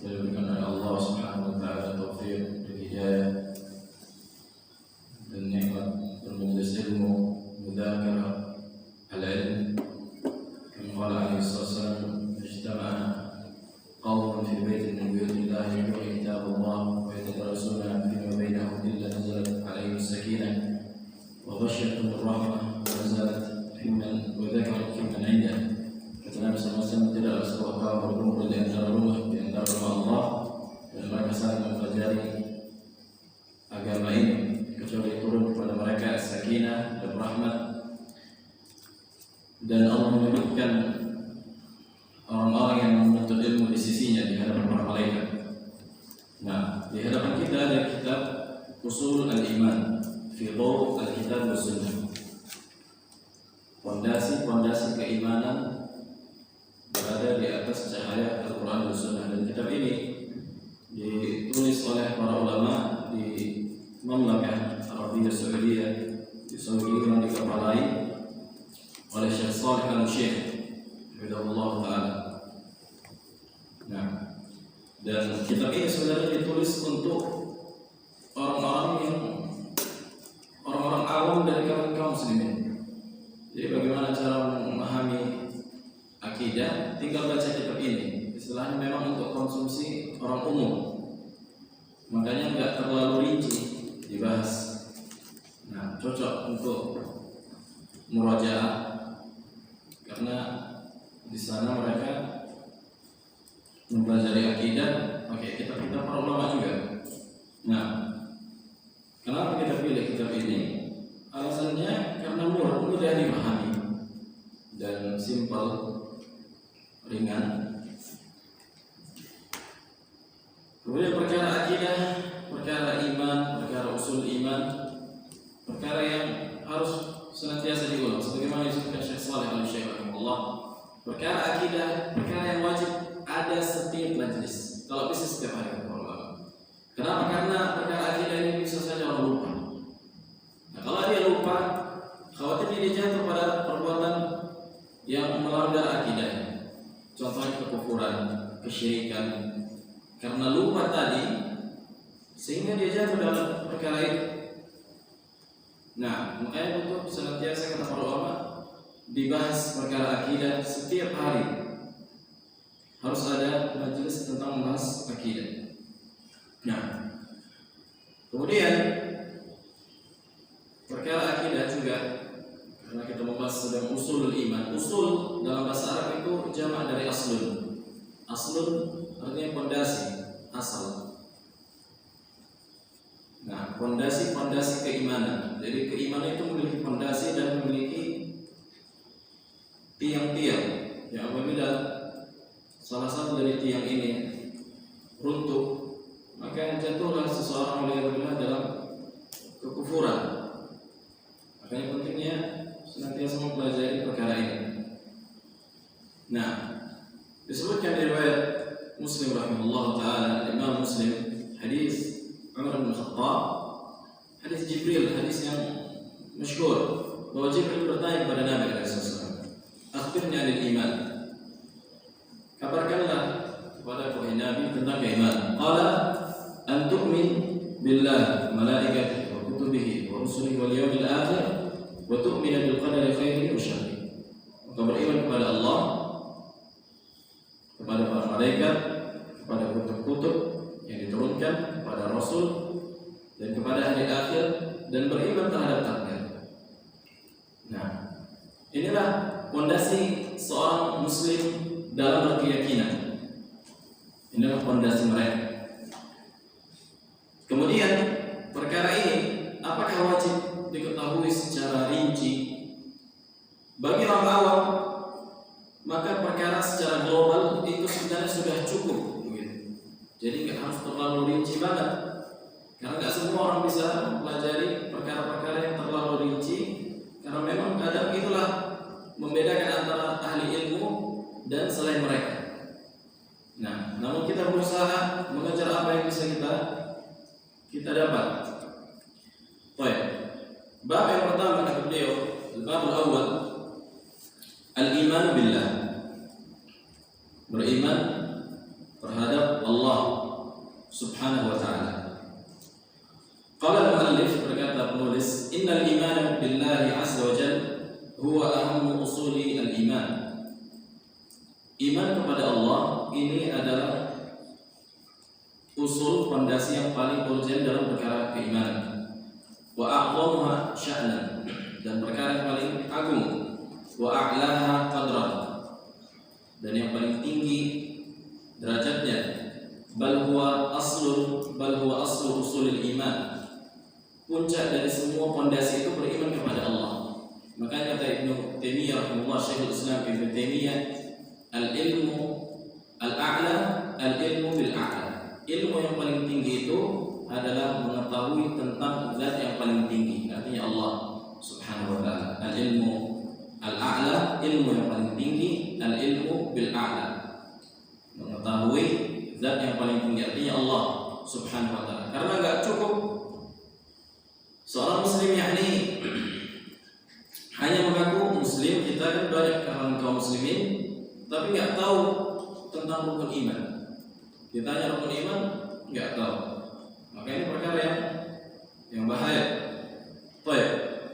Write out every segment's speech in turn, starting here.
diberikan oleh Allah Subhanahu wa taala taufik dan hidayah dan nikmat bermajlis ilmu, mudzakarah al-ilm. Kama qala alaihi wasallam, ijtama'a qaumun fi baitin min buyutillah yatluna kitaballah wa yatadarasuna fima bainahum illa nazalat alaihim as-sakinah wa ghashiyatuhum ar-rahmah wa nazalat fiman wa dzakara fiman 'indah. Kata Nabi SAW, tidaklah sebuah kaum berkumpul di antara rumah Allah dan mereka saling mempelajari agama ini kecuali turun kepada mereka sakinah dan rahmat, dan Allah menyebutkan orang-orang yang menuntut ilmu di sisinya di hadapan para malaikat. Nah, di hadapan kita ada kitab Usul al-Iman fi Dhaw al-Kitab wa Sunnah, fondasi keimanan berada di atas cahaya Al-Quran dan Sunnah. Dan kitab ini ditulis oleh para ulama di Mamlakah Arabiyah Saudiyah di Saudi yang dikepalai oleh Syekh Shalih Al-Syekh Hafizahullah Ta'ala. Nah, dan kitab ini sebenarnya ditulis untuk orang-orang awam dari kaum muslimin. Jadi bagaimana cara memahami akidah, tinggal baca kitab ini. Istilahnya memang untuk konsumsi orang umum, makanya nggak terlalu rinci dibahas. Nah, cocok untuk murajaah karena di sana mereka mempelajari akidah pakai kitab-kitab para ulama juga. Nah, kenapa kita pilih kitab ini? Alasannya karena mudah dipahami dan simpel, ringan. Kemudian perkara akidah, perkara iman, perkara usul iman, perkara yang harus senantiasa diulang sebagaimana disebutkan Syekh Shalih Al-Syekh rahimahullah. Perkara akidah, perkara yang wajib ada setiap majlis, kalau bisa setiap hari. Kenapa? Karena perkara akidah ini bisa saja orang lupa. Nah, kalau dia lupa, khawatir dia jatuh pada perbuatan yang melanggar akidahnya. Contohnya kekufuran, kesyirikan. Karena lupa tadi, sehingga dia jatuh dalam perkara itu. Nah, makanya untuk senantiasa kata para ulama dibahas perkara akidah setiap hari. Harus ada majelis tentang membahas akidah. Nah, kemudian perkara akidah juga, karena kita membahas sedang usul iman. Usul dalam bahasa Arab itu jamak dari aslun. Aslun artinya pondasi, asal. Nah, pondasi keimanan. Jadi keimanan itu memiliki pondasi dan memiliki tiang-tiang. Yang apabila salah satu dari tiang ini runtuh, maka jatuhlah seseorang waliyadzubillah dalam kekufuran. Makanya pentingnya senantiasa mempelajari perkara ini. Nah, disebutkan di riwayat Muslim rahimahullah taala, Imam Muslim, hadis Umar bin Khattab, hadis Jibril, hadis yang masyhur, bahwa Jibril bertanya kepada Nabi sallallahu alaihi wasallam, "Akhbirni 'anil iman." Kabarkanlah kepada wahai Nabi tentang keimanan. Qala an tu'min billah malaikatihi wa kutubihi wa rusulihi wal yawmil akhir wa tu'mina bil qadari khairihi wa syarrihi. Maka beriman kepada Allah, kepada para malaikat, kepada kutub-kutub yang diturunkan, kepada Rasul, dan kepada hari akhir, dan beriman terhadap takdir. Nah, inilah fondasi seorang Muslim dalam berkeyakinan. Inilah fondasi mereka. Kemudian perkara ini apakah wajib diketahui secara rinci? Bagi orang awam, maka perkara secara global itu sebenarnya sudah cukup. Jadi nggak harus terlalu rinci banget, karena nggak semua orang bisa mempelajari perkara-perkara yang terlalu rinci. Karena memang kadang itulah membedakan antara ahli ilmu dan selain mereka. Nah, namun kita berusaha mengejar apa yang bisa kita dapat. Baik. Bab yang pertama kata beliau, bab al-awwal, al-iman billah. Beriman terhadap Allah Subhanahu wa ta'ala. Qala al-muallif, berkata penulis, innal iman billahi azza wa jalla huwa ahammu usuli al-iman. Iman kepada Allah ini adalah usul fondasi yang paling urgent dalam perkara keimanan. Wa a'zamuha sya'nan, dan perkara yang paling agung. Wa a'laha qadran, dan yang paling tinggi derajatnya. Bal huwa aslu usulil iman. Puncak dari semua fondasi itu beriman kepada Allah. Makanya kata Ibnu Taimiyah rahimahullah, Syekhul Islam Ibnu Taimiyah, al-ilmu al-a'la al-ilmu bil a'la. Ilmu yang paling tinggi itu adalah mengetahui tentang zat yang paling tinggi, artinya Allah Subhanahu wa ta'ala. Al-ilmu al-a'la, ilmu yang paling tinggi, al-ilmu bil a'la, mengetahui zat yang paling tinggi, artinya Allah Subhanahu wa ta'ala. Karena enggak cukup seorang muslim yakni hanya mengaku muslim. Kita kan banyak kalangan kaum muslimin tapi enggak tahu tentang rukun iman. Kita hanya rukun iman enggak tahu. Maka ini perkara yang bahaya. Baik,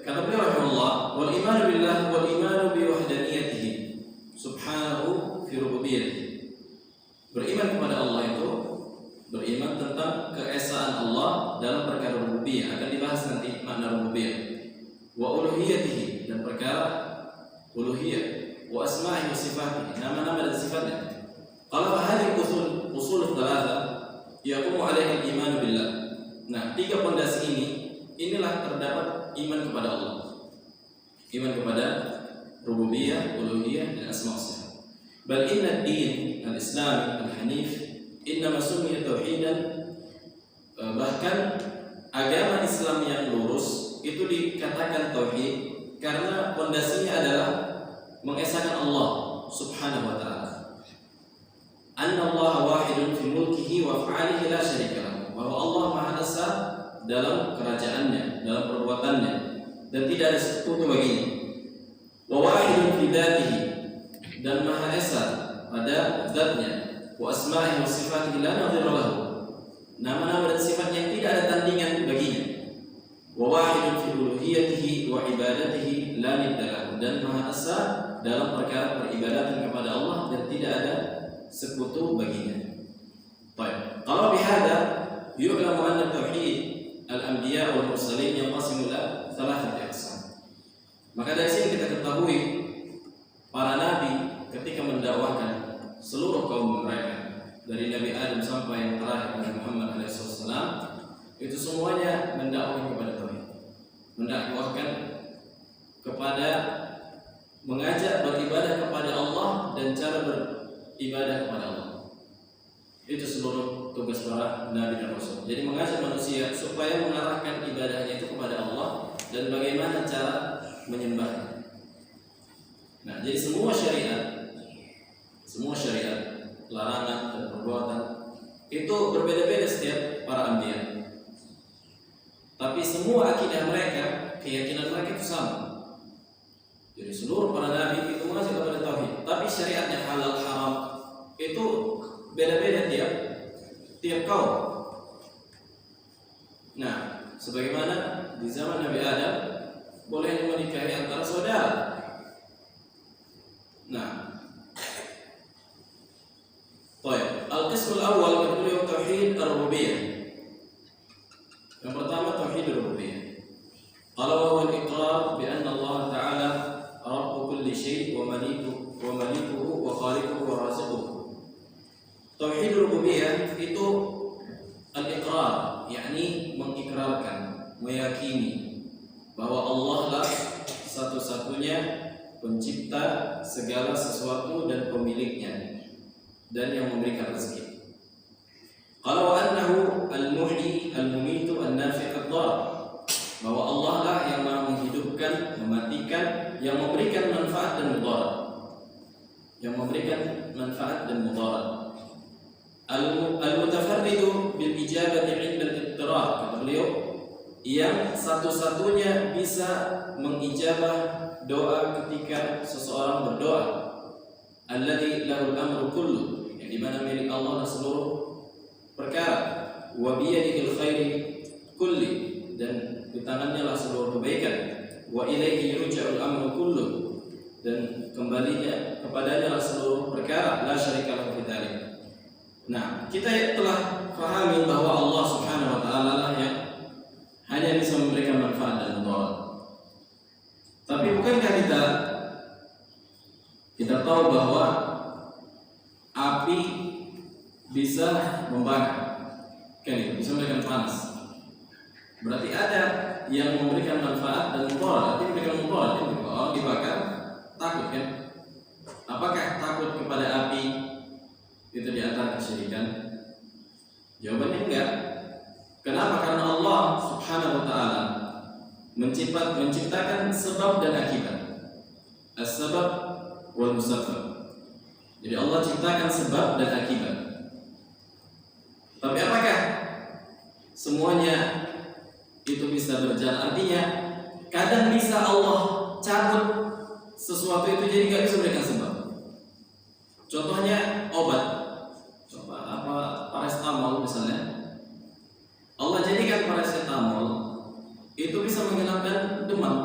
kata beliau rahimahullah, wal iman billah wal iman bi wahdaniyatihi subhanahu fi rububiyyatihi. Beriman kepada Allah itu beriman tentang keesaan Allah dalam perkara rububiyah. Akan dibahas nanti makna rububiyah. Wa uluhiyatihi, dan perkara uluhiyah. Wa asma'i wa sifatihi, nama-nama dan sifatnya. Qala fa hadhihi usul thalatha yaqumu 'alaiha al-iman billah. Nah, tiga pondasi inilah terdapat iman kepada Allah. Iman kepada rububiyah, uluhiyah, dan asma' wa sifat. Bal inna ad-din al-Islam al-Hanif innama sumiya tauhidan. Bahkan agama Islam yang lurus itu dikatakan tauhid karena pondasinya adalah mengesahkan Allah Subhanahu wa ta'ala. Anna Allah wahidun fi mulkihi wa af'alihi la syarika lahu. Bahwa Allah Maha Esa dalam kerajaannya, dalam perbuatannya, dan tidak ada sekutu baginya. Wa wahidun fi dzatihi, dan Maha Esa pada zatnya. Wa asma'ihi wa sifatihi la nadhira lahu. Nama-nama dan sifat yang tidak ada tandingan baginya. Wa wahidun fi uluhiyatihi wa ibadatihi la nidda lahu, dan Maha Esa dalam perkara peribadatan kepada Allah dan tidak ada sekutu baginya. Baik, kalau bihada yu'lamu anna tauhid al-anbiya wal mursalin yanqasimu ila thalathati aqsam. Maka dari sini kita ketahui para nabi ketika mendakwahkan seluruh kaum mereka, dari Nabi Adam sampai yang terakhir Nabi Muhammad SAW, itu semuanya mendakwahkan kepada tauhid, mendakwahkan kepada mengajak beribadah kepada Allah dan cara beribadah kepada Allah. Itu seluruh tugas para nabi dan rasul. Jadi mengajak manusia supaya mengarahkan ibadahnya itu kepada Allah dan bagaimana cara menyembahnya. Nah, jadi semua syariat, larangan dan perbuatan itu berbeda-beda setiap para anbiya. Tapi semua akidah mereka, keyakinan mereka itu sama. Jadi seluruh para nabi itu mengajak kepada tauhid. Tapi syariatnya halal haram itu beda-beda tiap kaum. Nah, sebagaimana di zaman Nabi Adam boleh menikahi antara saudara. Nah, baik. Al-qismul awal beliau tauhid ar-rububiyyah. Yang pertama tauhid ar-rububiyyah. Qala wa huwa al-iqrar bi anna Allah Ta'ala Rabb kulli syai' wa malikuhu wa khaliquhu wa raziquhu. Tauhid ar-rububiyyah itu al-iqrar, yakni mengikrarkan, meyakini bahwa Allah lah satu-satunya pencipta segala sesuatu dan pemiliknya, dan yang memberikan rezeki. Qala wa annahu al-muhyi al-mumitu an-nafi' ad-dar. Bahwa Allah lah yang Maha menghidupkan, mematikan, yang memberikan manfaat dan mudarat. Yang memberikan manfaat dan mudarat. Al-mutafarridu bil ijabati 'inda al-ittirar. Kata beliau, yang satu-satunya bisa mengijabah doa ketika seseorang berdoa. Alladzi lahul amru kullu, yang dimana milik Allah seluruh perkara. wa biyadihil khairi kulli, dan di tangannya lah seluruh kebaikan, wa ilaihi yurja'ul amru kullu, dan kembalinya kepadanya lah seluruh perkara, la syarika lahu fi dzalik. Nah, kita telah pahami bahwa Allah Subhanahu wa taala lah yang hanya bisa memberikan manfaat dan mudarat. Tapi bukankah kita tahu bahwa api bisa membakar, kan itu bisa memberikan panas. Berarti ada yang memberikan manfaat dan mudarat. Artinya memberikan mudarat, kalau orang dibakar takut kan? Apakah takut kepada api itu di antara kesyirikan? Jawabannya enggak. Kenapa? Karena Allah Subhanahu wa taala menciptakan sebab dan akibat. As-sabab wal musabbab. Jadi Allah ciptakan sebab dan akibat. Tapi apakah semuanya itu bisa berjalan? Artinya kadang bisa Allah cabut sesuatu itu jadi nggak bisa memberikan sebab. Contohnya obat, coba apa paracetamol misalnya. Allah jadikan paracetamol itu bisa menghilangkan demam.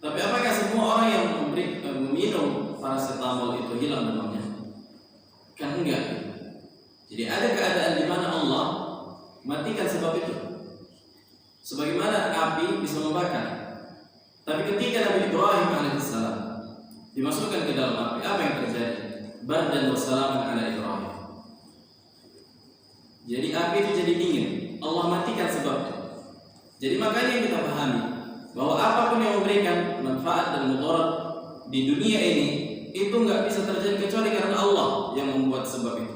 Tapi apakah semua orang yang meminum paracetamol itu hilang demamnya? Kan enggak. Jadi ada keadaan di mana Allah matikan sebab itu. Sebagaimana api bisa membakar. Tapi ketika Nabi Ibrahim alaihissalam dimasukkan ke dalam api, apa yang terjadi? Bardan wa salaman ala Ibrahim. Jadi api itu jadi dingin. Allah matikan sebabnya. Jadi makanya kita pahami bahwa apapun yang memberikan manfaat dan mudarat di dunia ini itu nggak bisa terjadi kecuali karena Allah yang membuat sebab itu.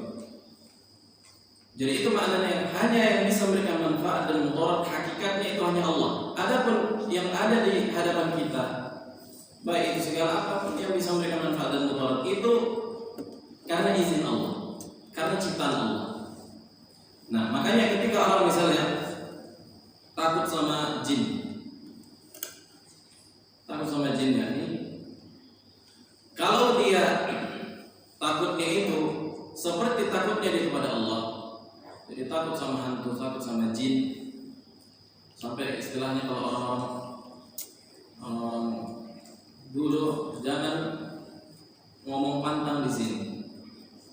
Jadi itu maknanya hanya yang bisa memberikan manfaat dan mudarat hakikatnya itu hanya Allah. Adapun yang ada di hadapan kita, baik itu segala apapun yang bisa memberikan manfaat dan mudarat itu karena izin Allah, karena ciptaan Allah. Nah, makanya ketika orang misalnya takut sama jin, ya ini, kalau dia takutnya itu seperti takutnya dia kepada Allah, jadi takut sama hantu, takut sama jin, sampai istilahnya kalau orang dulu jangan ngomong pantang di sini,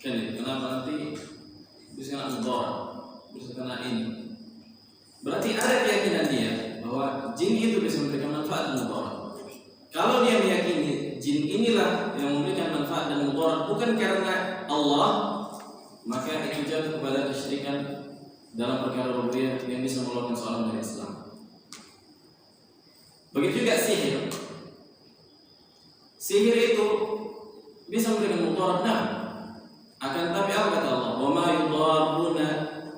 kan? Kenapa nanti bisa kena mudarat, bisa kena ini. Berarti ada keyakinan dia bahwa jin itu bisa memberikan manfaat dan mudarat. Kalau dia meyakini jin inilah yang memberikan manfaat dan mudarat bukan karena Allah, maka itu jatuh kepada kesyirikan dalam perkara rububiyah yang bisa mengeluarkan seorang dari Islam. Begitu juga sihir. Sihir itu bisa memberikan mudarat, nah, akan tapi apa kata Allah? Wa ma yudarruna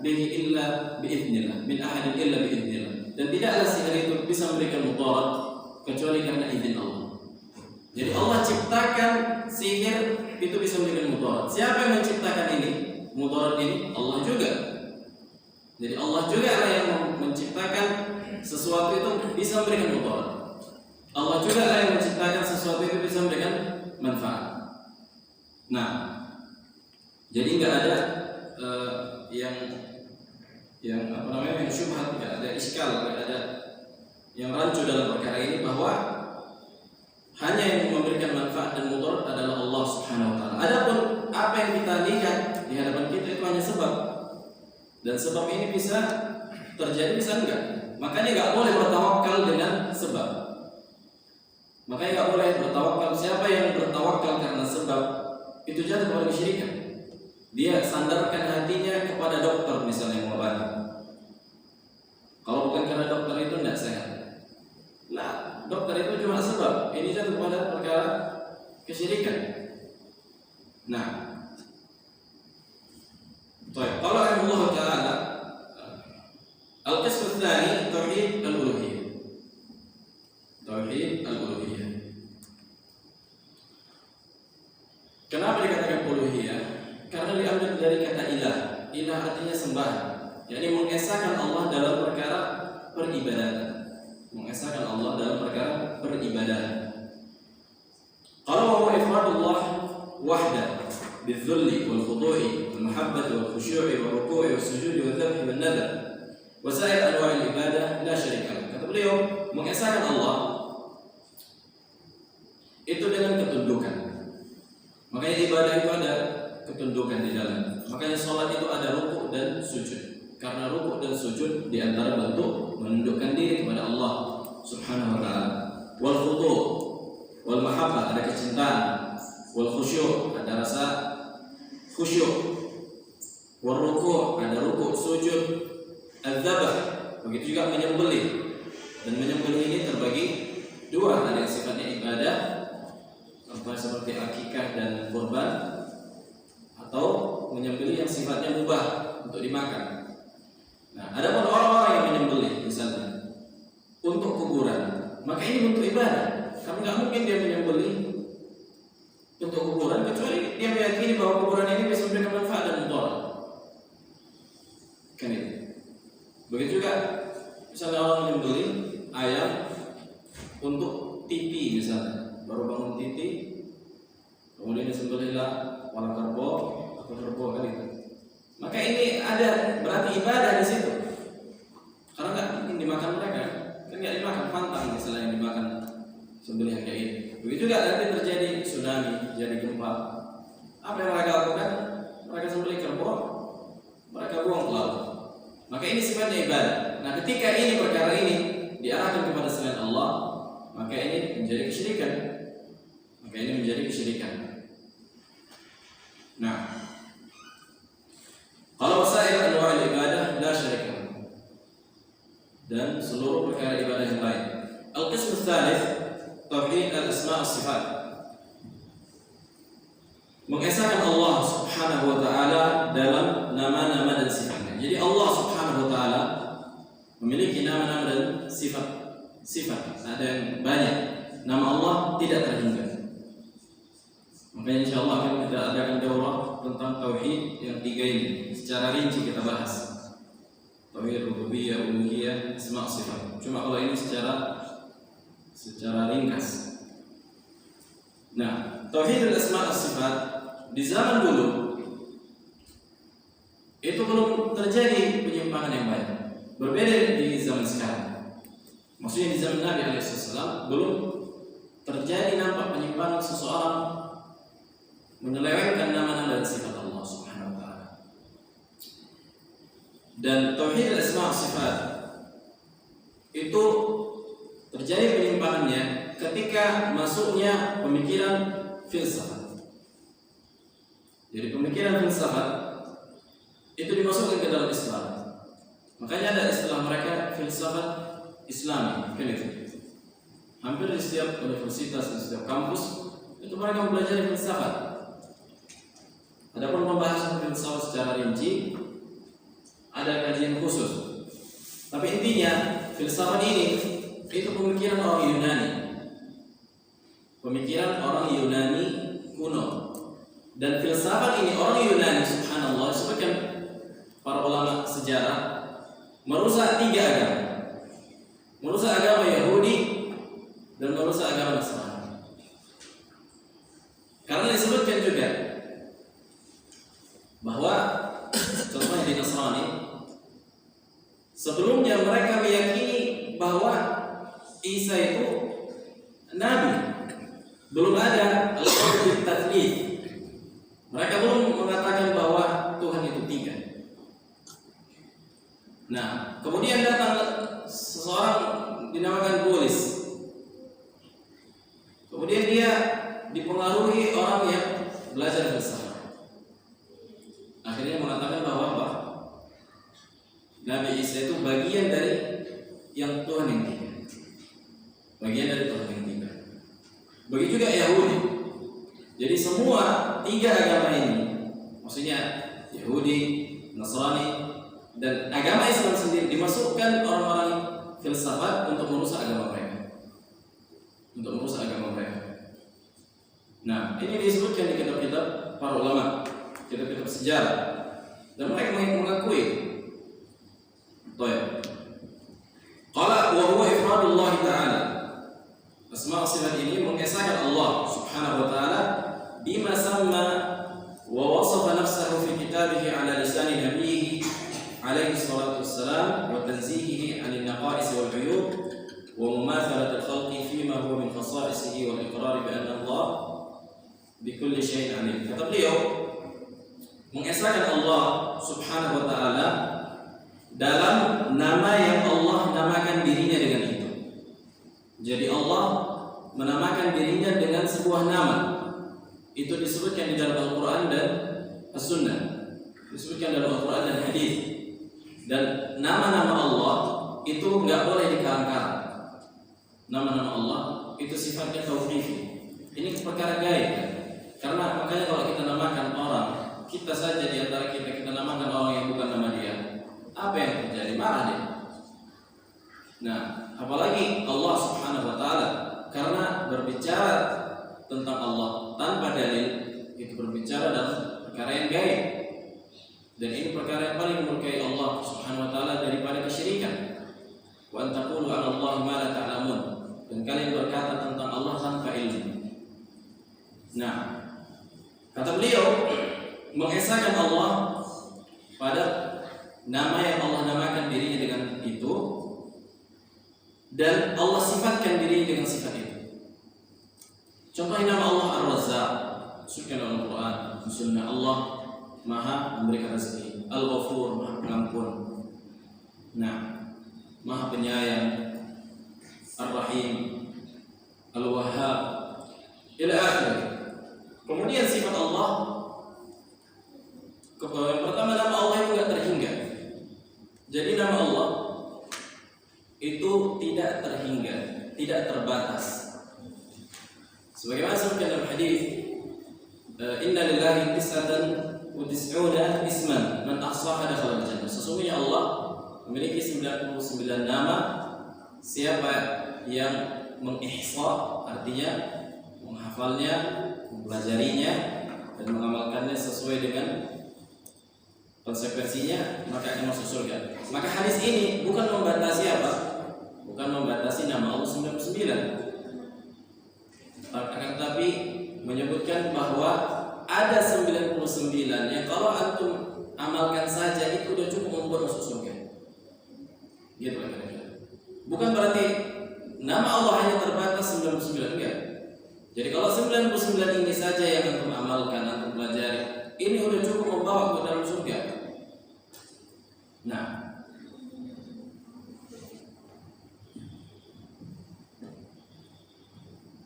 bihi illa biidznillah, min ahadin illa biidznillah. Dan tidaklah sihir itu bisa memberikan mudarat kecuali karena izin Allah. Jadi Allah ciptakan sihir itu bisa memberikan mudarat. Siapa yang menciptakan ini? Mudarat ini Allah juga. Jadi Allah juga lah yang menciptakan sesuatu itu bisa memberikan mudarat. Allah juga lah yang menciptakan sesuatu itu bisa memberikan manfaat. Nah, jadi nggak ada yang apa namanya, yang syubhat, nggak ada iskal, nggak ada yang rancu dalam perkara ini bahwa hanya yang memberikan manfaat dan mudarat adalah Allah Subhanahu wa taala. Adapun apa yang kita lihat di hadapan kita itu hanya sebab, dan sebab ini bisa terjadi bisa enggak. Makanya nggak boleh bertawakal dengan sebab. Makanya nggak boleh bertawakal. Siapa yang bertawakal karena sebab itu jatuh kepada kesyirikan. Dia sandarkan hatinya kepada dokter misalnya yang mengobati. Kalau bukan karena dokter itu tidak sehat. Nah, dokter itu cuma sebab. Ini jatuh kepada perkara kesyirikan. Nah, kalau Allah Taala al-qism tsani tauhid al-uluhiyah. Tauhid al-uluhiyah. Kenapa dikatakan uluhiyah? Karena diambil dari kata ilah. Ilah artinya sembah. yakni mengesahkan Allah dalam perkara peribadatan. Mengesahkan Allah dalam perkara peribadatan. Kalau wa ifradullah wahda بالذل والخضوع والمحبة والخشوع والركوع والسجود والذبح والنذر وسائر أنواع العبادة لا شريك له. Kata beliau, mengesahkan Allah itu dengan ketundukan. Makanya ibadah itu ada ketundukan di dalam. Makanya sholat itu ada rukuk dan sujud. Karena rukuk dan sujud di antara bentuk menundukkan diri kepada Allah Subhanahu wa taala. Wal khudu' wal mahabbah, ada kecintaan. Wal khusyuk, ada rasa khusyuk. Wal ruku', ada rukuk, sujud. Al-dzabh, begitu juga menyembelih. Dan menyembelih ini terbagi dua, ada yang sifatnya ibadah seperti akikah dan kurban, atau menyembelih yang sifatnya mubah untuk dimakan. Nah, ada pun orang-orang yang menyembelih misalnya untuk kuburan, maka ini bentuk ibadah. Karena nggak mungkin dia menyembelih untuk kuburan kecuali dia meyakini bahwa kuburan ini bisa memberikan manfaat dan mudarat. Kan itu. Begitu juga misalnya orang menyembelih ayam untuk titi misalnya, baru bangun titi, kemudian disembelihlah kepala kerbau atau kerbau kan itu. Maka ini ada berarti ibadah di situ. Karena nggak mungkin dimakan mereka, kan nggak dimakan pantang misalnya yang dimakan sembelihan kayak ini. Begitu juga nanti terjadi tsunami, jadi gempa. Apa yang mereka lakukan? Mereka sembelih kerbau, mereka buang ke laut. Maka ini sifatnya ibadah. Nah, ketika ini perkara ini diarahkan kepada selain Allah, maka ini menjadi kesyirikan. Nah, kalau wasail anwa' ibadah la syarika lahu, dan seluruh perkara ibadah yang lain. Al-qism tsalits, tauhid al-asma' was-sifat. Mengesahkan Allah Subhanahu wa taala dalam nama-nama dan sifatnya. Jadi Allah Subhanahu wa taala memiliki nama-nama dan sifat. Ada yang banyak. Nama Allah tidak terhingga. Makanya insyaallah akan kita adakan daurah tentang tauhid yang tiga ini. Secara rinci kita bahas. Tauhid rububiyah, uluhiyah, asma' sifat. Cuma kalau ini secara ringkas. Nah, tauhid al-asma' was-sifat di zaman dulu itu belum terjadi penyimpangan yang banyak. Berbeda di zaman sekarang. Maksudnya di zaman Nabi alaihissalam belum terjadi nampak penyimpangan seseorang menyelewengkan nama-nama dan sifat Allah Subhanahu wa taala. Dan tauhid al-asma' was-sifat itu terjadi penyimpangannya ketika masuknya pemikiran filsafat. Jadi pemikiran filsafat itu dimasukkan ke dalam Islam. Makanya ada istilah mereka filsafat Islami, kan itu. Hampir di setiap universitas, di setiap kampus itu mereka mempelajari filsafat. Adapun pembahasan filsafat secara rinci ada kajian khusus. Tapi intinya filsafat ini itu pemikiran orang Yunani. Pemikiran orang Yunani kuno. Dan filsafat ini orang Yunani, subhanallah, sebutkan para ulama sejarah, merusak tiga agama. Merusak agama Yahudi dan merusak agama Nasrani. Karena disebutkan juga bahwa contohnya di Nasrani, sebelumnya mereka meyakini bahwa Isa itu nabi. Belum ada al-qaul bil-tatslits. Mereka belum mengatakan bahwa Tuhan itu tiga. Nah, kemudian datang seseorang dinamakan Bolis. Kemudian dia dipengaruhi orang yang belajar filsafat. Akhirnya mengatakan bahwa Nabi Isa itu bagian dari yang Tuhan yang tiga. Bagian dari Tuhan yang tiga. Begitu juga Yahudi. Jadi semua tiga agama ini, maksudnya Yahudi, Nasrani, dan agama Islam sendiri dimasukkan orang-orang filsafat untuk merusak agama mereka. Nah, ini disebutkan di kitab-kitab para ulama, kitab-kitab sejarah, dan mereka mengakui. Baik. Qala wa huwa ifradullah ta'ala. Asma' sifat ini mengesahkan Allah Subhanahu wa taala bima sama wa wasafa nafsahu fi kitabihi ala lisani nabiyhi alaihi salatu wassalam wa tanzihihi 'anil naqais wal 'uyub wa mumathalat al-khalqi fima huwa min khasa'isihi wal iqrar bi anna Allah bi kulli syai'in 'alim. Kata beliau, mengesahkan Allah Subhanahu wa taala dalam nama yang Allah namakan dirinya dengan itu. Jadi Allah menamakan dirinya dengan sebuah nama. Itu disebutkan di dalam Al-Quran dan As-Sunnah. Disebutkan dalam Al-Quran dan Hadis. Dan nama-nama Allah itu nggak boleh dikarang-karang. Nama-nama Allah itu sifatnya tauqifi. Ini perkara gaib. Karena makanya kalau kita namakan orang, kita saja di antara kita namakan orang yang bukan nama dia, apa yang terjadi? Marah dia. Nah, apalagi Allah Subhanahu wa taala, karena berbicara tentang Allah tanpa dalil itu berbicara dalam perkara yang gaib. Dan ini perkara yang paling memurkai Allah Subhanahu wa taala daripada kesyirikan. Wa antaqulu 'ala Allahi ma la ta'lamun. Dan kalian berkata tentang Allah tanpa ilmu. Nah, kata beliau, mengesahkan Allah pada nama yang Allah namakan dirinya dengan itu, dan Allah sifatkan dirinya dengan sifat itu. Contohnya nama Allah Ar-Razzaq, disebutkan dalam Al-Quran, Sunnah. Allah Maha memberikan rezeki, Al-Ghafur, Maha pengampun, nah, Maha penyayang, Ar-Rahim, Al-Wahhab, ila akhir. Kemudian sifat Allah, yang pertama nama Allah itu tidak terhingga. Jadi nama Allah itu tidak terhingga, tidak terbatas. Sebagaimana disebutkan dalam hadis, Inna lillahi tis'atan wa tis'una isman man ahsaha dakhala al-jannah. Sesungguhnya Allah memiliki 99 nama. Siapa yang mengihsa, artinya menghafalnya, mempelajarinya dan mengamalkannya sesuai dengan konsekuensinya, maka akan masuk surga. Maka hadis ini bukan membatasi apa? Bukan membatasi nama Allah 99. Akan tetapi menyebutkan bahwa ada 99 yang kalau antum amalkan saja itu sudah cukup membuat masuk surga. Gitu kira-kira. Bukan berarti nama Allah hanya terbatas 99, enggak. Jadi kalau 99 ini saja yang antum amalkan, antum pelajari, ini sudah cukup membawa ke dalam surga. Nah,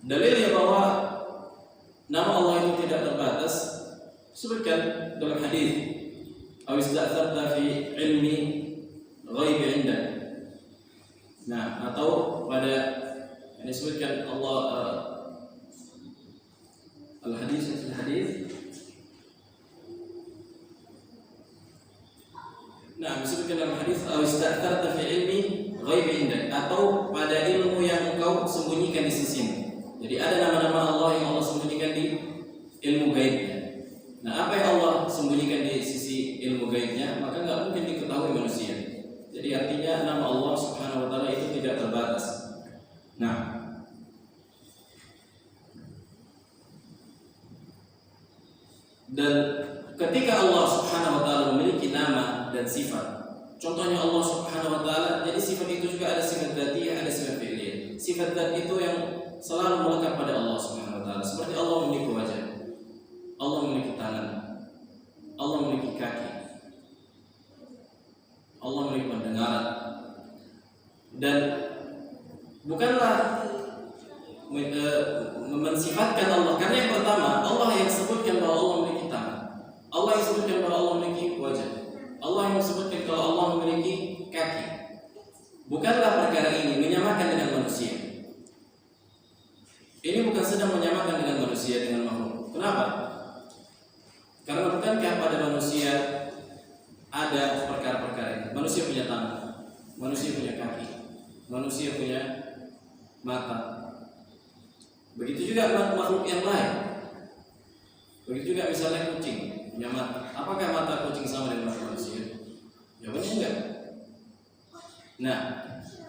dalilnya bahwa nama Allah itu tidak terbatas sebutkan dalam hadis, "Aw ista'tharta fi ilmi ghaib 'indak." Nah, atau pada yang disebutkan Allah al-hadis. Nah, disebutkan dalam hadis, "Aw ista'tharta fi ilmi ghaib 'indak," atau pada ilmu yang engkau sembunyikan di sisimu. Jadi ada nama-nama Allah yang Allah sembunyikan di ilmu gaibnya. Nah, apa yang Allah sembunyikan di sisi ilmu gaibnya, maka nggak mungkin diketahui manusia. Jadi artinya nama Allah Subhanahu wa taala itu tidak terbatas. Nah, dan ketika Allah Subhanahu wa taala memiliki nama dan sifat, contohnya Allah Subhanahu wa taala, jadi sifat itu juga ada sifat dzatiyah, ada sifat fi'liyah. Sifat dzat itu yang selalu melekat pada Allah Subhanahu wa taala. Seperti Allah memiliki wajah, Allah memiliki tangan, Allah memiliki kaki, Allah memiliki pendengaran. Dan bukanlah mensifatkan Allah, karena yang pertama Allah yang sebutkan bahwa Allah memiliki tangan, Allah yang sebutkan bahwa Allah memiliki wajah, Allah yang sebutkan kalau Allah memiliki kaki. Bukanlah perkara ini menyamakan dengan manusia. Ini bukan sedang menyamakan dengan manusia, dengan makhluk. Kenapa? Karena bukankah pada manusia ada perkara-perkara ini? Manusia punya tangan, manusia punya kaki, manusia punya mata. Begitu juga makhluk yang lain. Begitu juga misalnya kucing punya mata. Apakah mata kucing sama dengan mata manusia? Jawabannya enggak. Nah,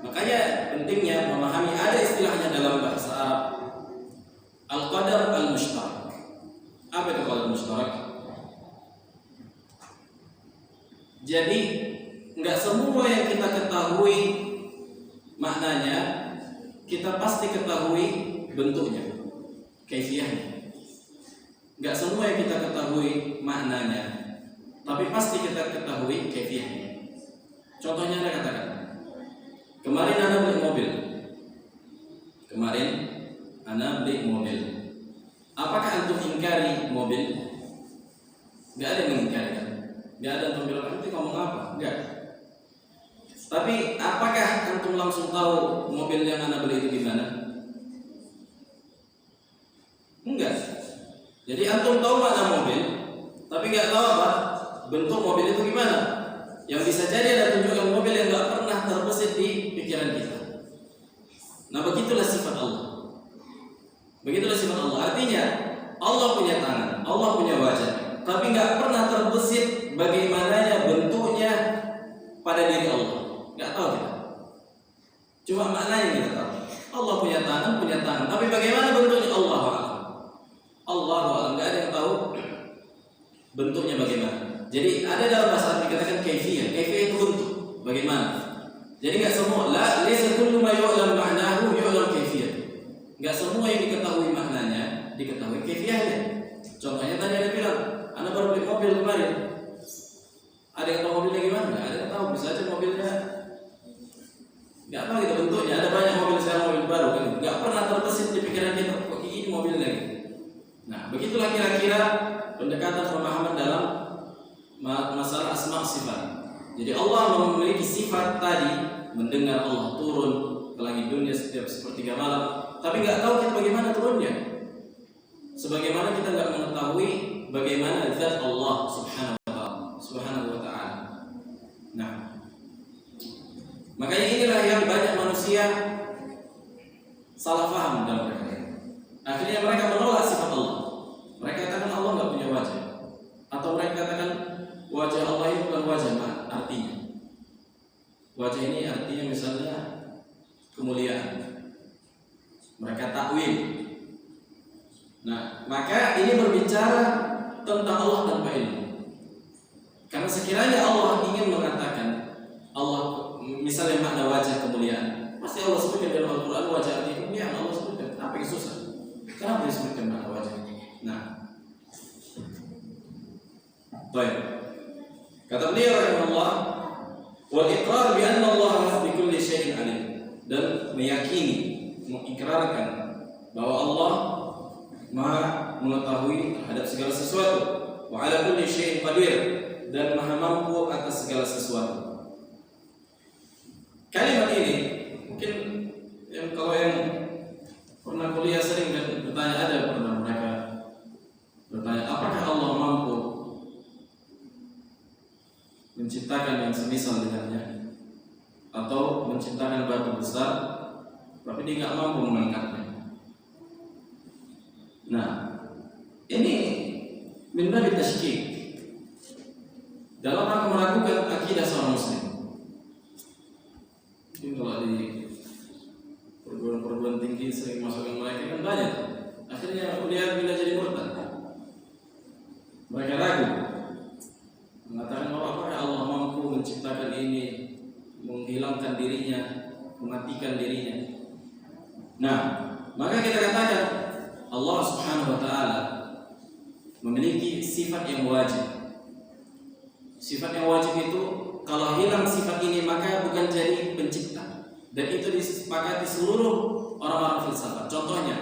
makanya pentingnya memahami, ada istilahnya dalam bahasa Arab, al-qadar al-mushtarak. Apa itu qadar mushtarak? Jadi nggak semua yang kita ketahui maknanya kita pasti ketahui bentuknya, kaifiyahnya. Nggak semua yang kita ketahui maknanya, tapi pasti kita ketahui kaifiyahnya. Contohnya Anda katakan, kemarin Anda beli mobil. Kemarin Anda beli mobil. Apakah antum ingkari mobil? Nggak ada yang mengingkari kan? Nggak ada antum bilang nanti ngomong apa? Nggak. Tapi apakah antum langsung tahu mobil yang Anda beli itu gimana? Enggak. Jadi antum tahu makna mobil, tapi nggak tahu apa bentuk mobil itu gimana. Yang bisa jadi ada tunjukkan mobil yang nggak pernah terbesit di pikiran kita. Nah, begitulah sifat Allah. Begitulah sifat Allah. Artinya Allah punya tangan, Allah punya wajah, tapi nggak pernah terbesit bagaimananya bentuknya pada diri Allah. Nggak tahu kita. Cuma maknanya kita tahu. Allah punya tangan, tapi bagaimana bentuknya Allah a'lam. Allah a'lam, nggak ada yang tahu bentuknya bagaimana. Jadi ada dalam bahasa Arab dikatakan kaifiyah. Kaifiyah itu bentuk, bagaimana. Jadi nggak semua, la laysa kullu ma yu'lam ma'nahu yu'lam kaifiyah. Nggak semua yang diketahui maknanya diketahui kaifiyahnya. Contohnya tadi ada bilang, Anda baru beli mobil kemarin. Ada yang tahu mobilnya gimana? Nggak ada yang tahu. Bisa aja mobilnya nggak tahu gitu bentuknya. Ada banyak mobil sekarang, mobil baru kan. Nggak pernah terbesit di pikiran kita. Kok ini mobilnya gitu. Nah, begitulah kira-kira pendekatan pemahaman dalam masalah asma sifat. Jadi Allah memiliki sifat tadi, mendengar Allah turun ke langit dunia setiap sepertiga malam, tapi nggak tahu kita bagaimana turunnya. Sebagaimana kita nggak mengetahui bagaimana zat Allah Subhanahu wa Ta'ala. Nah, makanya inilah yang banyak manusia salah paham dalam mereka. Akhirnya mereka menolak sifat Allah. Mereka katakan Allah nggak punya wajah, atau mereka katakan wajah Allah itu bukan wajah, artinya wajah ini artinya misalnya kemuliaan. Mereka takwil. Nah, maka ini berbicara tentang Allah tanpa ilmu. Karena sekiranya Allah ingin mengatakan Allah, misalnya makna wajah kemuliaan, pasti Allah sebutkan dalam Al-Quran wajah arti kemuliaan. Allah sebutkan. Apa yang susah? Kenapa disebutkan makna wajah? Nah, baik. Kata beliau rahimahullah, wal iqrar bi anna Allah bi kulli syai'in alim, dan meyakini, mengikrarkan bahwa Allah Maha mengetahui terhadap segala sesuatu, wa ala kulli syai'in qadir, dan Maha mampu atas segala sesuatu. Kalimat ini mungkin kalau yang pernah kuliah sering dan bertanya, ada pernah mereka bertanya, apakah Allah mampu menciptakan yang semisal dengannya, atau menciptakan batu besar tapi dia nggak mampu mengangkatnya. Nah, ini min babi tasykik, dalam rangka meragukan akidah seorang muslim. Mungkin kalau di perguruan tinggi sering masukkan mereka kan banyak. Akhirnya kuliah bila jadi murtad. Mereka ragu, mengatakan bahwa apakah Allah mampu menciptakan ini, menghilangkan dirinya, mematikan dirinya. Nah, maka kita katakan Allah Subhanahu wa Ta'ala memiliki sifat yang wajib. Sifat yang wajib itu kalau hilang sifat ini maka bukan jadi pencipta. Dan itu disepakati seluruh orang-orang filsafat. Contohnya,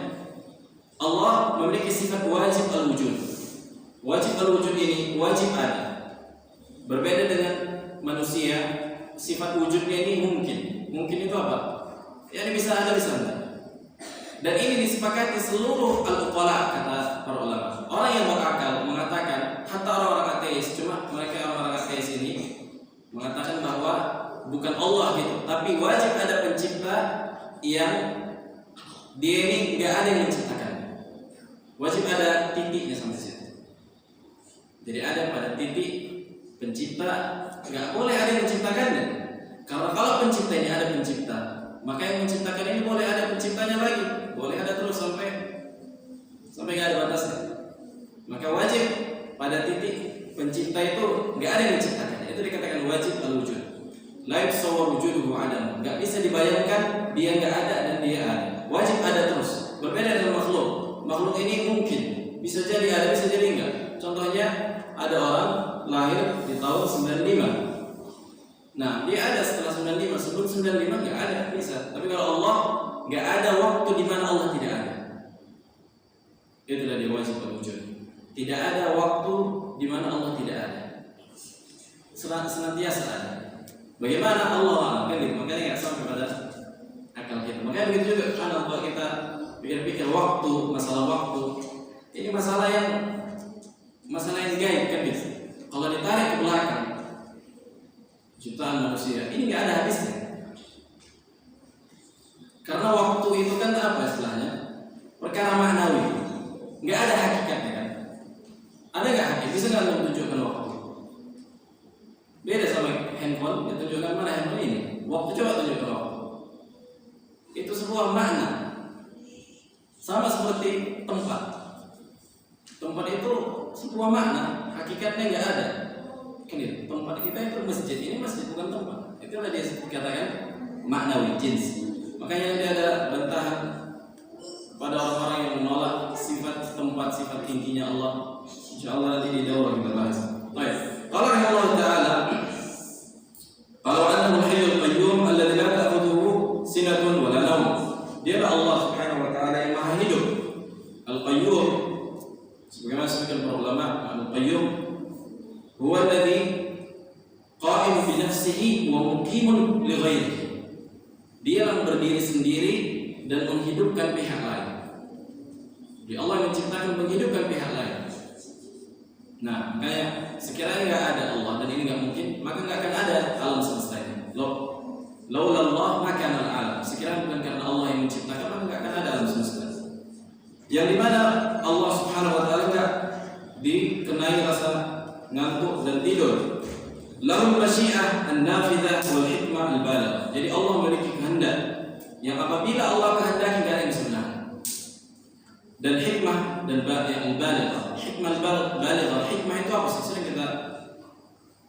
Allah memiliki sifat wajib al-wujud. Wajib al-wujud ini wajib ada. Berbeda dengan manusia, sifat wujudnya ini mungkin. Mungkin itu apa? Ya, ini bisa ada, bisa enggak. Dan ini disepakati seluruh al-uqala, kata para ulama. Orang yang berakal mengatakan, hatta orang-orang ateis, cuma mereka orang-orang ateis ini mengatakan bahwa bukan Allah gitu, tapi wajib ada pencipta yang dia ini nggak ada yang menciptakan. Wajib ada titiknya sampai situ. Jadi ada pada titik pencipta, nggak boleh ada yang menciptakannya. Karena kalau penciptanya ada pencipta, maka yang menciptakan ini boleh ada penciptanya lagi, boleh ada terus sampai nggak ada batasnya. Maka wajib pada titik pencipta itu nggak ada yang menciptakan. Itu dikatakan wajib al-wujud. La yatasawwar wujuduhu adam. Enggak bisa dibayangkan dia enggak ada dan dia ada. Wajib ada terus. Berbeda dengan makhluk. Makhluk ini mungkin bisa jadi ada, bisa jadi enggak. Contohnya ada orang lahir di tahun 95. Nah, dia ada setelah 95, sebelum 95 enggak ada, bisa. Tapi kalau Allah enggak ada waktu di mana Allah tidak ada. Itulah dia wajib al-wujud. Tidak ada waktu di mana Allah tidak ada. Senantiasa ada. Bagaimana Allah kan gitu. Makanya nggak sampai pada akal kita. Makanya begitu juga kalau kita pikir-pikir waktu, masalah waktu, ini masalah yang gaib kan gitu. Kalau ditarik ke belakang jutaan manusia, ini nggak ada habisnya. Karena waktu itu kan apa istilahnya? Perkara maknawi, nggak ada hakikatnya kan? Ada nggak hakikat? Bisa nggak menunjukkan waktu? Beda sama handphone, ya tunjukkan mana handphone ini. Waktu, coba tunjukkan waktu. Itu sebuah makna. Sama seperti tempat. Tempat itu sebuah makna, hakikatnya nggak ada. Ini tempat kita itu masjid, ini masjid bukan tempat. Itulah dia dikatakan maknawi, jins. Makanya dia ada bantahan pada orang-orang yang menolak sifat tempat, sifat intinya Allah. Insyaallah nanti di daurah kita bahas. Baik. Qala Allah Ta'ala, kalau annahu hayyul qayyum alladzi la ta'khudhuhu sinatun wa la nawm. Dialah Allah Subhanahu wa taala yang Maha Hidup. Al-Qayyum, sebagaimana disebutkan para ulama, Al-Qayyum huwa alladzi qa'im bi nafsihi wa muqimun li ghairihi. Dia yang berdiri sendiri dan menghidupkan pihak lain. Dia Allah yang menciptakan menghidupkan pihak lain. Nah, kayak sekiranya nggak ada Allah dan ini nggak mungkin, maka nggak akan ada alam semesta ini. Laulallah maka alam. Sekiranya bukan karena Allah yang menciptakan, maka nggak akan ada alam semesta. Yang dimana Allah Subhanahu Wa Taala nggak dikenai rasa ngantuk dan tidur. Lahul masyiah an-nafidah wal hikmah al-baligh. Jadi Allah memiliki kehendak yang apabila Allah kehendaki nggak ada yang sebenarnya. Dan hikmah dan al-baligh. Hikmah al-baligh. Hikmah itu apa sih?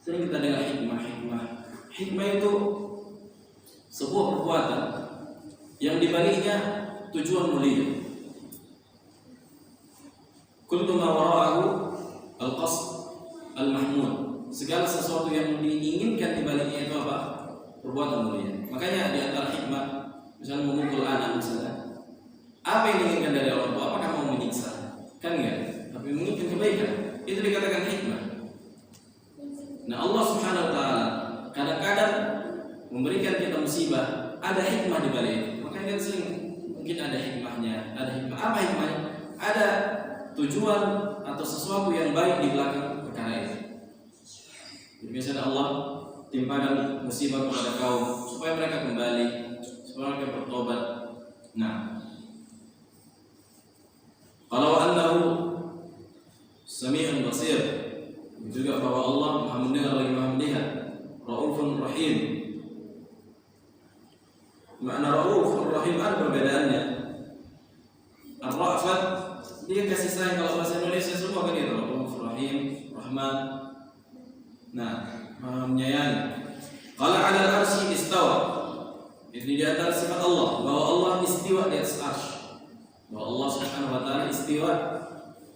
Sering kita dengar hikmah. Hikmah itu sebuah perbuatan yang dibaliknya tujuan mulia. Kullu ma wara'ahu al-qasd al-mahmud. Segala sesuatu yang diinginkan dibaliknya itu apa? Perbuatan mulia. Makanya di antara hikmah, misalnya memukul anak misalnya, apa yang diinginkan dari orang tua? Apakah mau menyiksa? Kan enggak. Tapi menginginkan kebaikan. Itu dikatakan hikmah. Nah, Allah Subhanahu Wa Taala kadang-kadang memberikan kita musibah, ada hikmah di balik itu. Makanya kan sering mungkin ada hikmahnya. Ada hikmah. Apa hikmahnya? Ada tujuan atau sesuatu yang baik di belakang perkara itu. Biasanya Allah timpakan musibah kepada kaum supaya mereka kembali, supaya mereka bertobat. Nah, kalau annahu sami'un basir, juga bahwa Allah Maha mendengar lagi Maha melihat. Raufun Rahim. Makna Rauf dan Rahim ada perbedaannya. Ar-Ra'fat dia kasih sayang, kalau bahasa Indonesia semua kan itu Rauf, Rahim, Rahman. Nah, Maha menyayangi. Qala 'ala al-'arsy istawa. Ini di antara sifat Allah bahwa Allah istiwa di atas arsy. Bahwa Allah Subhanahu wa taala istiwa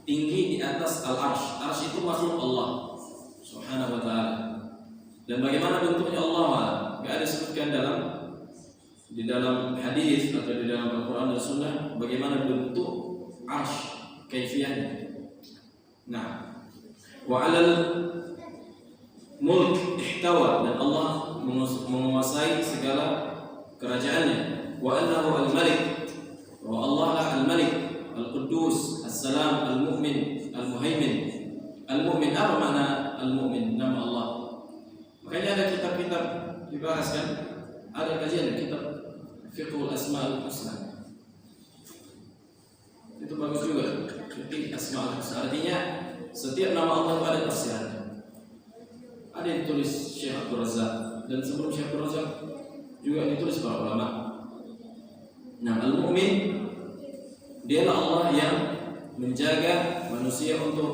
tinggi di atas al-arsy. Arsy itu makhluk Allah Subhanahu wa taala. Dan bagaimana bentuknya Allah? Enggak ada disebutkan di dalam hadis atau di dalam Al-Qur'an dan Sunnah bagaimana bentuk arsy, kaifiyahnya. Nah, wa 'alal mulk ihtawa, dan Allah menguasai segala kerajaannya. Wa annahu al-malik, wa Allah lah al-malik, al-quddus, as-salam, al-mu'min, al-muhaimin. Al-mu'min, apa makna al-mu'min? Nama Allah. Makanya ada kitab-kitab dibahas kan, ada kajian kitab Fiqhul Asma'ul Husna. Itu bagus juga. Fiqh Asma'ul Husna artinya setiap nama Allah itu ada tafsirannya. Ada yang ditulis Syekh Abdul Razak, dan sebelum Syekh Abdul Razak juga ditulis para ulama. Nah, al-mu'min dialah Allah yang menjaga manusia untuk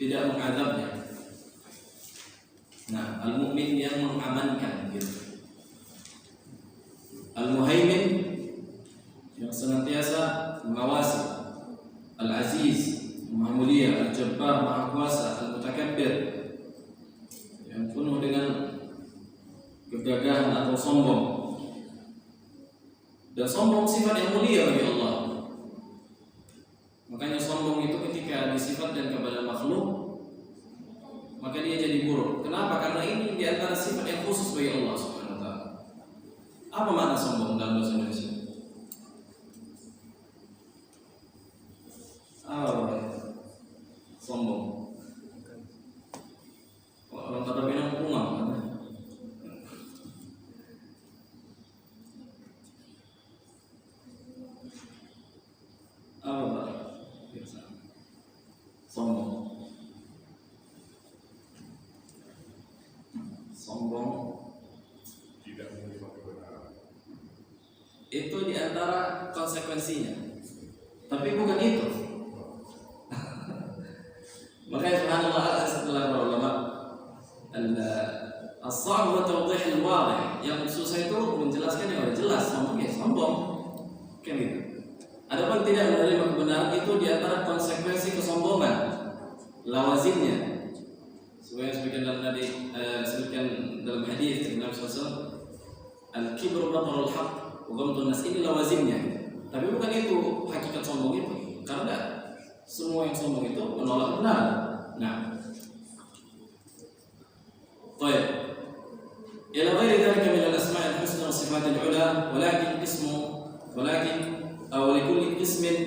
tidak mengadabnya. di mukmin yang mengamankan gitu. Al-Muhaimin yang senantiasa mengawasi, Al-Aziz Maha Mulia, Al-Jabbar Maha Kuasa, Al-Mutakabbir yang penuh dengan kegagahan atau sombong. Dan sombong sifat yang mulia bagi Allah. Makanya sombong itu ketika disifatkan kepada makhluk, maka dia jadi buruk. Kenapa? Karena ini di antara sifat yang khusus bagi Allah Subhanahu wa taala. Apa makna sombong dalam bahasa Indonesia? Sombong. Orang kata bilang pungang kan? Apa biasa? Sombong. Sombong tidak menerima kebenaran. Itu di antara konsekuensinya. Tapi bukan itu. Makanya subhanallah setelah para ulama as-sa'b wa tawdih al-wadih, yang susah itu menjelaskan yang jelas. Sombong ya sombong kan gitu. Adapun tidak menerima kebenaran itu di antara konsekuensi kesombongan, lawazimnya. Sesuai yang disebutkan dalam hadis dari Nabi SAW, al-kibru batarul haq wa ghamtun nas, ini lawazimnya. Tapi bukan itu hakikat sombong itu. Karena semua yang sombong itu menolak benar. Nah, baik. Ila ghairi dzalika min al-asma' al-husna wa sifat al-'ula, walakin likulli qismin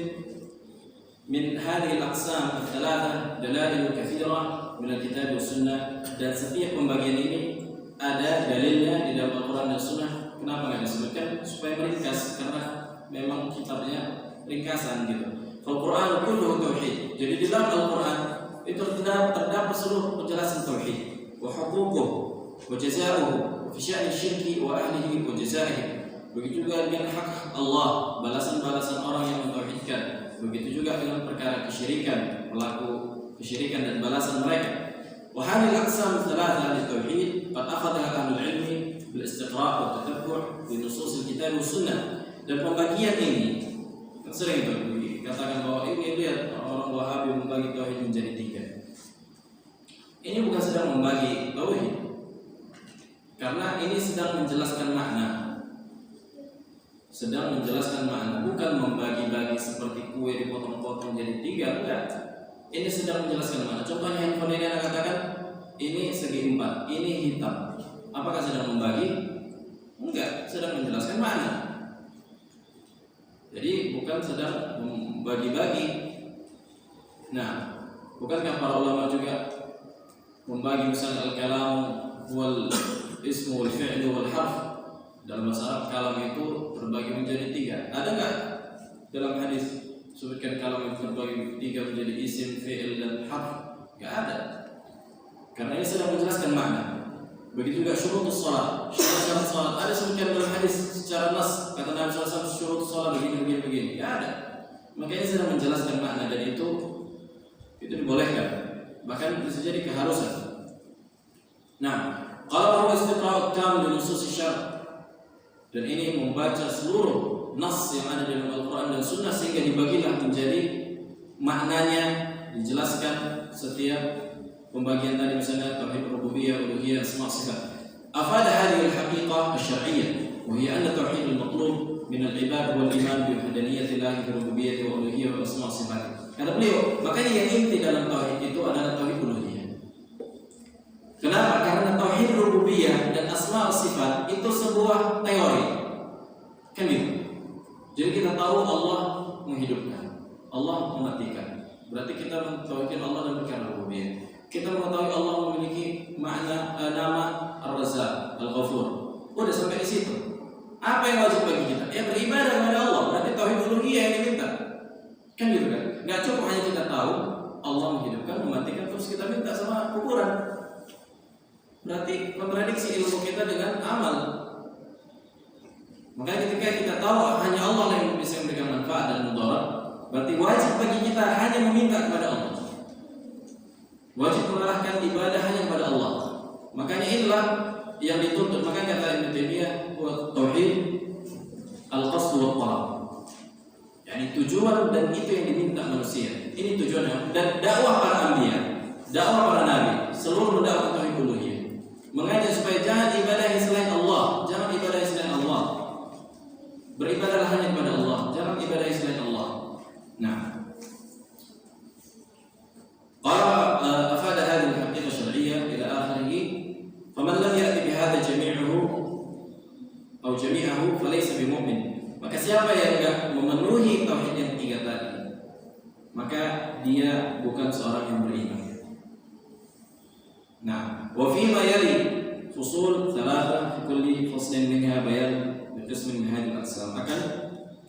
min hadhihi al-aqsam al-thalatha dalail katsira min al-kitab wa sunnah. Dan setiap pembagian ini ada dalilnya di dalam Al-Qur'an dan Sunnah. Kenapa enggak disebutkan? Supaya meringkas, karena memang kitabnya ringkasan gitu. Al-Quran kulluhu tauhid. Jadi di dalam Al-Quran itu terdapat seluruh penjelasan tauhid, wa huququh, wa jazaa'uh, fi sya'ni syirki wa ahlihi wa jazaa'ihi. Begitu juga dengan hak Allah, balasan-balasan orang yang mentauhidkan. Begitu juga dengan perkara kesyirikan, pelaku kesyirikan dan balasan mereka. Wa hadhihi al-aqsam thalatha li-tauhid qad akhadhaha ahlul ilmi bil istiqra' wa tatabbu' li nusus al-kitab wa sunnah. Dan pembagian ini sering katakan bahwa ini lihat orang Wahabi membagi tauhid menjadi 3. Ini bukan sedang membagi tauhid, karena ini sedang menjelaskan makna. Sedang menjelaskan makna, bukan membagi-bagi seperti kue dipotong-potong jadi 3, enggak. Ini sedang menjelaskan makna. Contohnya handphone ini Anda katakan ini segi 4, ini hitam. Apakah sedang membagi? Enggak, sedang menjelaskan makna. Jadi bukan sedang membagi-bagi. Nah, bukankah para ulama juga membagi misalnya al-kalam wal ismu wal fi'lu wal harf? Dalam bahasa Arab kalam itu terbagi menjadi 3. Ada enggak dalam hadis sebutkan kalam itu terbagi 3 menjadi isim, fi'il dan harf? Enggak ada. Karena ini sedang menjelaskan makna. Begitu juga syurutus salat. Syarat salat ada sebutkan dalam hadis secara nas, kata Nabi SAW syurutus salat begini. Ya ada. Makanya sedang menjelaskan makna, dan itu dibolehkan. Bahkan bisa jadi keharusan. Nah, kalau bahwa istiqra'ut tam li nusus syar', dan ini membaca seluruh nas yang ada dalam Al-Quran dan Sunnah sehingga dibagilah menjadi maknanya, dijelaskan setiap pembagian tadi, misalnya tauhid rububiyah, uluhiyah, asma' sifat. Afada hadhihi al-haqiqah asy-syar'iyyah wa hiya anna tauhid al-matlub min al-ibad wal iman bi wahdaniyyati Allah wa rububiyyati wa uluhiyyah wa asma' sifat. Kata beliau, makanya yang inti dalam tauhid itu adalah tauhid uluhiyah. Kenapa? Karena tauhid rububiyah dan asma' sifat itu sebuah teori. Kan gitu. Jadi kita tahu Allah menghidupkan, Allah mematikan. Berarti kita mentauhidkan Allah dan perkara rububiyah. Kita mengetahui Allah memiliki makna nama Ar-Razzaq, Al-Ghafur. Udah sampai di situ. Apa yang wajib bagi kita? Ya beribadah kepada Allah. Berarti tauhid uluhiyah yang diminta. Kan gitu kan? Enggak cukup hanya kita tahu Allah menghidupkan, mematikan terus kita minta sama kuburan. Berarti kontradiksi ilmu kita dengan amal. Makanya ketika kita tahu hanya Allah yang bisa memberikan manfaat dan mudarat, berarti wajib bagi kita hanya meminta kepada Allah. Wajib mengarahkan ibadah hanya kepada Allah. Makanya inilah yang dituntut. Makanya kata Ibnu Taimiyah, tauhid al-qasd wa talab. Yani tujuan dan itu yang diminta manusia. Ini tujuannya. Dan dakwah para anbiya, dakwah para nabi, seluruh mendakwah tauhid uluhiyah. Mengajak supaya jangan ibadah selain Allah, jangan ibadah selain Allah. Beribadahlah hanya kepada Allah, jangan ibadah selain Allah. Nah, أفاد هذه الحقيقة الشرعية إلى آخره فمن لم يأتي بهذا جميعه فليس بمؤمن. Maka siapa yang tidak memenuhi tauhid yang tiga tadi, maka dia bukan seorang yang beriman. Nah, wa fima yali fusul thalatha fi kulli faslin minha bayan biqismin min hadhihi al-aqsam. Akan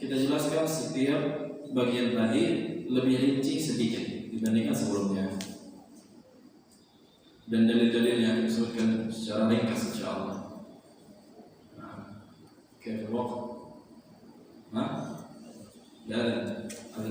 kita jelaskan setiap bagian tadi lebih rinci sedikit dibandingkan sebelumnya. Dan dalil-dalil yang disebutkan secara ringkas insyaallah. Nah, kira-kira لا لا هذا